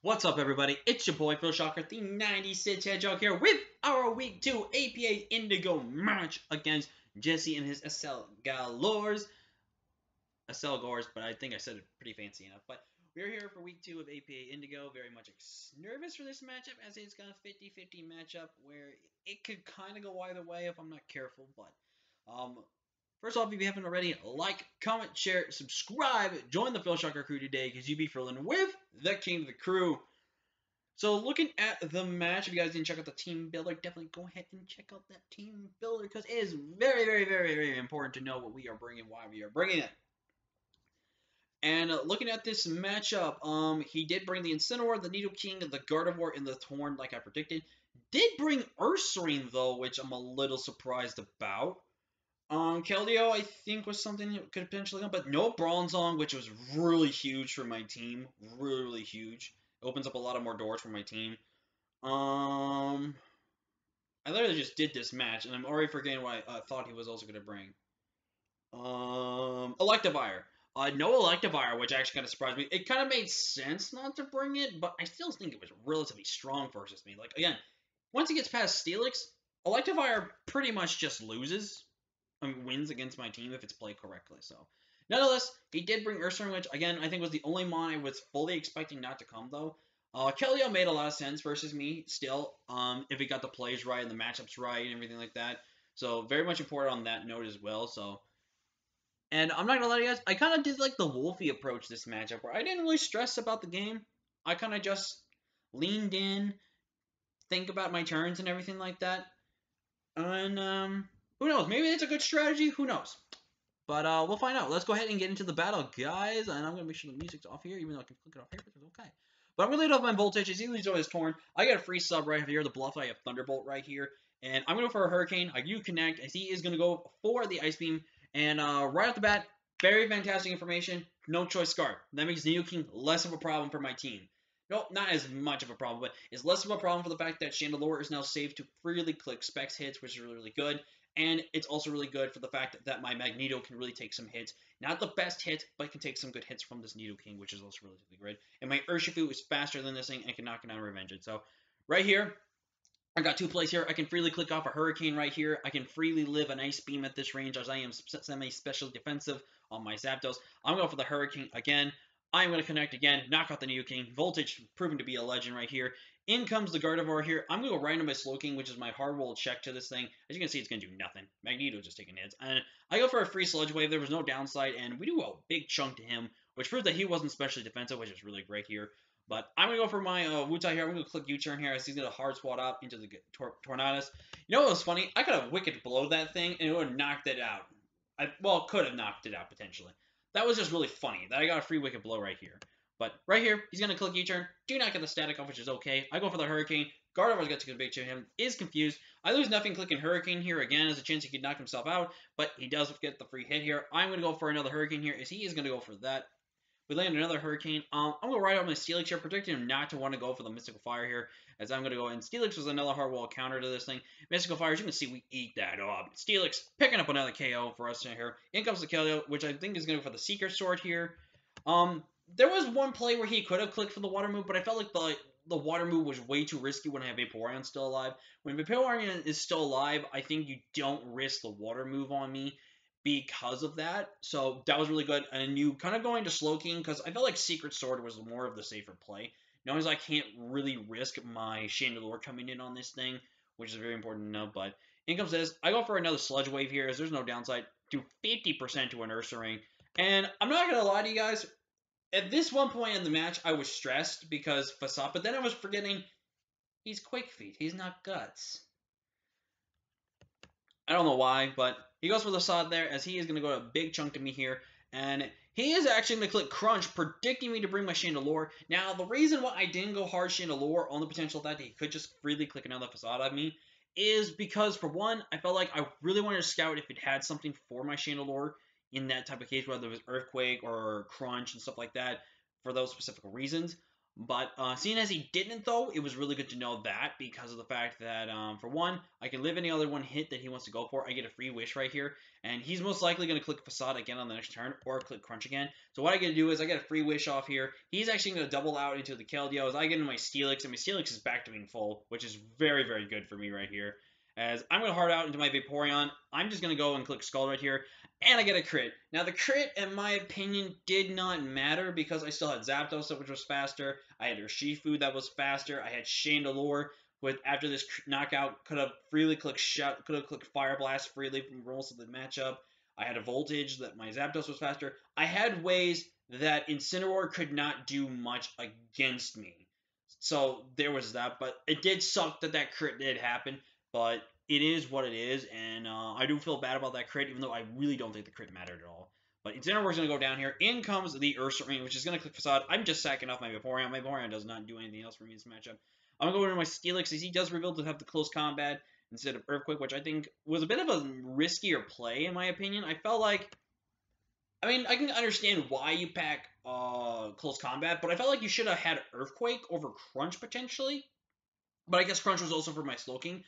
What's up, everybody? It's your boy Phil Shocker, the 96 Hedgehog here with our Week 2 APA Indigo match against Jesse and his SL Gores, but I think I said it pretty fancy enough. But we're here for Week 2 of APA Indigo. Very much nervous for this matchup, as it's got a 50-50 matchup where it could kind of go either way if I'm not careful. But first off, if you haven't already, like, comment, share, subscribe, join the Phil Shocker crew today, because you be filling with the king of the crew. So looking at the match, if you guys didn't check out the team builder, definitely go ahead and check out that team builder because it is very, very, very, very important to know what we are bringing, why we are bringing it. And looking at this matchup, he did bring the Incineroar, the Needle King, the Gardevoir, and the Thorn, like I predicted. Did bring Ursaring though, which I'm a little surprised about. Keldeo, I think, was something that could potentially come, but no Bronzong, which was really huge for my team. Really, really huge. It opens up a lot of more doors for my team. I literally just did this match, and I'm already forgetting what I thought he was also going to bring. Electivire. No Electivire, which actually kind of surprised me. It kind of made sense not to bring it, but I still think it was relatively strong versus me. Like, again, once he gets past Steelix, Electivire pretty much just loses. Wins against my team if it's played correctly. So, nonetheless, he did bring Ursaring, which, again, I think was the only mon I was fully expecting not to come, though. Keldeo made a lot of sense versus me still, if he got the plays right and the matchups right and everything like that. So, very much important on that note as well. So, and I'm not gonna lie to you guys, I kind of did like the WOLFY approach this matchup, where I didn't really stress about the game. I kind of just leaned in, think about my turns and everything like that. And, who knows? Maybe it's a good strategy. Who knows? But we'll find out. Let's go ahead and get into the battle, guys. And I'm going to make sure the music's off here, even though I can click it off here, but it's okay. But I'm going to lead off my voltage. As he leads over his Torn, I got a free sub right here. The bluff, I have Thunderbolt right here. And I'm going to go for a Hurricane. I do connect, as he is going to go for the Ice Beam. And right off the bat, very fantastic information. No choice Scarf. That makes Nidoking less of a problem for my team. No, not as much of a problem, but it's less of a problem for the fact that Chandelure is now safe to freely click Specs hits, which is really, really good. And it's also really good for the fact that my Magneto can really take some hits. Not the best hit, but can take some good hits from this Needle King, which is also relatively great. And my Urshifu is faster than this thing and can knock it down and revenge it. So, right here, I got two plays here. I can freely click off a Hurricane right here. I can freely live an Ice Beam at this range, as I am semi-special defensive on my Zapdos. I'm going for the Hurricane again. I'm going to connect again, knock out the Nidoking. Voltage proven to be a legend right here. In comes the Gardevoir here. I'm going to go right into my Slowking, which is my hard roll check to this thing. As you can see, it's going to do nothing. Magneto just taking hits. And I go for a free Sludge Wave. There was no downside, and we do a big chunk to him, which proves that he wasn't specially defensive, which is really great here. But I'm going to go for my Wutai here. I'm going to click U-turn here as he's going to hard swat up into the Tornadus. You know what was funny? I could have Wicked Blow that thing, and it would have knocked it out. Could have knocked it out, potentially. That was just really funny, that I got a free Wicked Blow right here. But right here, he's going to click U-turn. Do not get the static off, which is okay. I go for the Hurricane. Gardevoir's got to get big to him. Is confused. I lose nothing clicking Hurricane here. Again, there's a chance he could knock himself out, but he does get the free hit here. I'm going to go for another Hurricane here, as he is going to go for that. We land another Hurricane. I'm going to ride out my Steelix here, predicting him not to want to go for the Mystical Fire here, as I'm going to go in. Steelix was another hard wall counter to this thing. Mystical Fire, as you can see, we eat that up. Steelix picking up another KO for us here. In comes the Keldeo, which I think is going to go for the Seeker Sword here. There was one play where he could have clicked for the Water Move, but I felt like the Water Move was way too risky when I have Vaporeon still alive. When Vaporeon is still alive, I think you don't risk the Water Move on me because of that. So that was really good. And you kind of going to Slowking, because I felt like Secret Sword was more of the safer play. Knowing as I can't really risk my Chandelure coming in on this thing, which is very important to know. But in comes this. I go for another Sludge Wave here, as there's no downside. Do 50% to an Ursaring. And I'm not going to lie to you guys. At this one point in the match, I was stressed because Facade, but then I was forgetting he's Quick Feet. He's not Guts. I don't know why, but he goes for the sod there, as he is going to go a big chunk to me here. And he is actually going to click Crunch, predicting me to bring my Chandelure. Now, the reason why I didn't go hard Chandelure on the potential that he could just freely click another Facade on me is because, for one, I felt like I really wanted to scout if it had something for my Chandelure in that type of case, whether it was Earthquake or Crunch and stuff like that, for those specific reasons. But seeing as he didn't, though, it was really good to know that because of the fact that, for one, I can live any other one hit that he wants to go for. I get a free wish right here, and he's most likely going to click Facade again on the next turn or click Crunch again. So what I get to do is I get a free wish off here. He's actually going to double out into the Keldeos. I get into my Steelix, and my Steelix is back to being full, which is very, very good for me right here. As I'm going to hard out into my Vaporeon, I'm just going to go and click Skull right here, and I get a crit. Now, the crit, in my opinion, did not matter because I still had Zapdos, which was faster. I had Urshifu that was faster. I had Chandelure, with after this knockout, could have freely clicked could have clicked Fire Blast freely from most of the matchup. I had a Voltage that my Zapdos was faster. I had ways that Incineroar could not do much against me. So there was that, but it did suck that that crit did happen. But it is what it is, and I do feel bad about that crit, even though I really don't think the crit mattered at all. But Incineroar's going to go down here. In comes the Ursaring, which is going to click Facade. I'm just sacking off my Vaporeon. My Vaporeon does not do anything else for me in this matchup. I'm going to go into my Steelix, as he does reveal to have the close combat instead of Earthquake, which I think was a bit of a riskier play, in my opinion. I felt like, I mean, I can understand why you pack close combat, but I felt like you should have had Earthquake over Crunch, potentially. But I guess Crunch was also for my Slowking.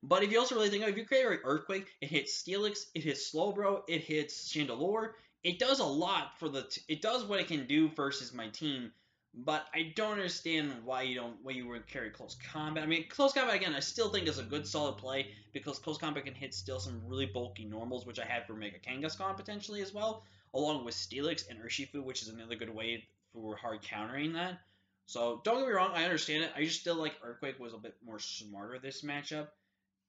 But if you also really think of it, if you create an Earthquake, it hits Steelix, it hits Slowbro, it hits Chandelure. It does a lot for the. It does what it can do versus my team. But I don't understand why you would carry Close Combat. I mean, Close Combat again, I still think is a good solid play because Close Combat can hit still some really bulky normals, which I had for Mega Kangaskhan potentially as well, along with Steelix and Urshifu, which is another good way for hard countering that. So don't get me wrong, I understand it. I just still like Earthquake was a bit more smarter this matchup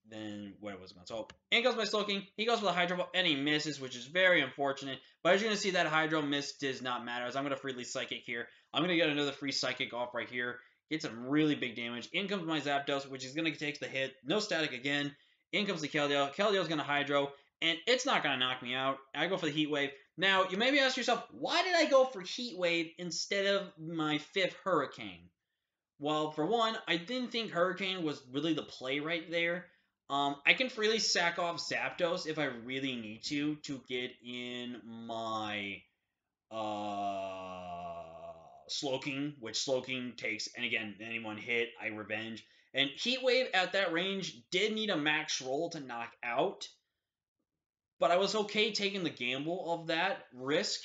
than what it was going. So in goes my Slowking. He goes for the Hydro Ball, and he misses, which is very unfortunate. But as you're going to see, that Hydro miss does not matter, as I'm going to freely Psychic here. I'm going to get another free Psychic off right here. Get some really big damage. In comes my Zapdos, which is going to take the hit. No static again. In comes the Keldeo. Keldeo's going to Hydro, and it's not going to knock me out. I go for the Heat Wave. Now, you may be asking yourself, why did I go for Heat Wave instead of my 5th Hurricane? Well, for one, I didn't think Hurricane was really the play right there. I can freely sack off Zapdos if I really need to get in my Slowking, which Slowking takes, and again, anyone hit, I revenge. And Heat Wave at that range did need a max roll to knock out, but I was okay taking the gamble of that risk.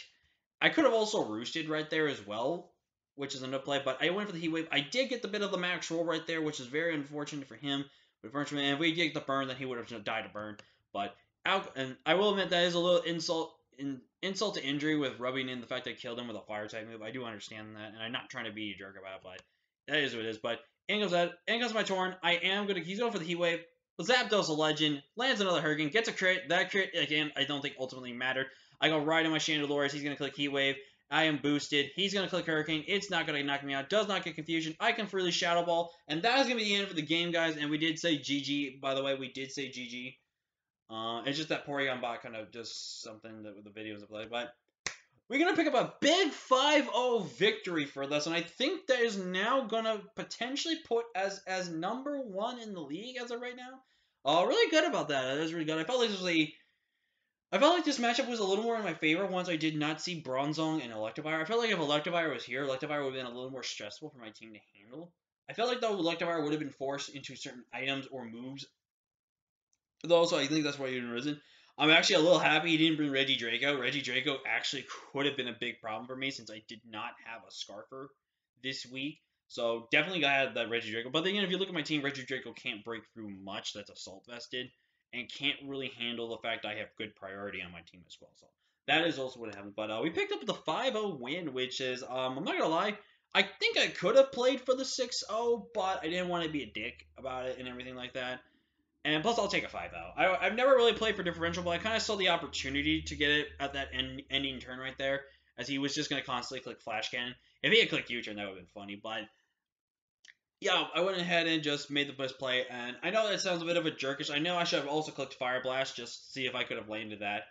I could have also roosted right there as well, which is another play, but I went for the Heat Wave. I did get the bit of the max roll right there, which is very unfortunate for him. But unfortunately, if we get the burn, then he would have died to burn. But and I will admit that is a little insult to injury with rubbing in the fact that I killed him with a fire type move. I do understand that, and I'm not trying to be a jerk about it, but that is what it is. But in goes my Torn. He's going for the Heat Wave. Zapdos a legend, lands another Hurricane, gets a crit. That crit, again, I don't think ultimately mattered. I go right on my Chandelure. He's going to click Heat Wave. I am boosted. He's going to click Hurricane. It's not going to knock me out. Does not get Confusion. I can freely Shadow Ball. And that is going to be the end for the game, guys. And we did say GG. By the way, we did say GG. It's just that Porygon bot kind of just something that with the videos I played. But we're going to pick up a big 5-0 victory for this. And I think that is now going to potentially put as number 1 in the league as of right now. Really good about that. That was really good. I felt like this matchup was a little more in my favor once I did not see Bronzong and Electivire. I felt like if Electivire was here, Electivire would have been a little more stressful for my team to handle. I felt like, though, Electivire would have been forced into certain items or moves. Though, so I think that's why he didn't risen. I'm actually a little happy he didn't bring Regidrago. Regidrago actually could have been a big problem for me since I did not have a Scarfer this week. So definitely got to have that Regidrago. But then again, if you look at my team, Regidrago can't break through much that's Assault Vested. And can't really handle the fact I have good priority on my team as well. So that is also what happened. But we picked up the 5-0 win, which is, I'm not going to lie, I think I could have played for the 6-0, but I didn't want to be a dick about it and everything like that. And plus, I'll take a 5-0. I've never really played for differential, but I kind of saw the opportunity to get it at that ending turn right there, as he was just going to constantly click Flash Cannon. If he had clicked U-turn, that would have been funny, but yeah, I went ahead and just made the best play, and I know that sounds a bit of a jerkish. I know I should have also clicked Fire Blast just to see if I could have landed that.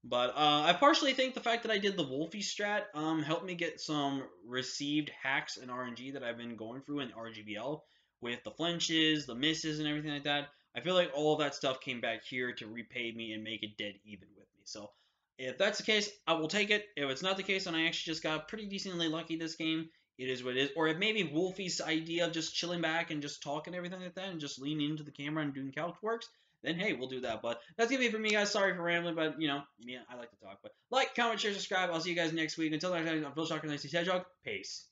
But I partially think the fact that I did the WOLFY strat helped me get some received hacks in RNG that I've been going through in RGBL with the flinches, the misses, and everything like that. I feel like all of that stuff came back here to repay me and make it dead even with me. So if that's the case, I will take it. If it's not the case, then I actually just got pretty decently lucky this game. it is what it is. Or if maybe Wolfie's idea of just chilling back and just talking everything like that and just leaning into the camera and doing couch works, then hey, we'll do that. But that's gonna be it for me, guys. Sorry for rambling, but you know, me, I like to talk. But like, comment, share, subscribe. I'll see you guys next week. Until next time, I'm Phil Shocker, Nice Hedgehog. Peace.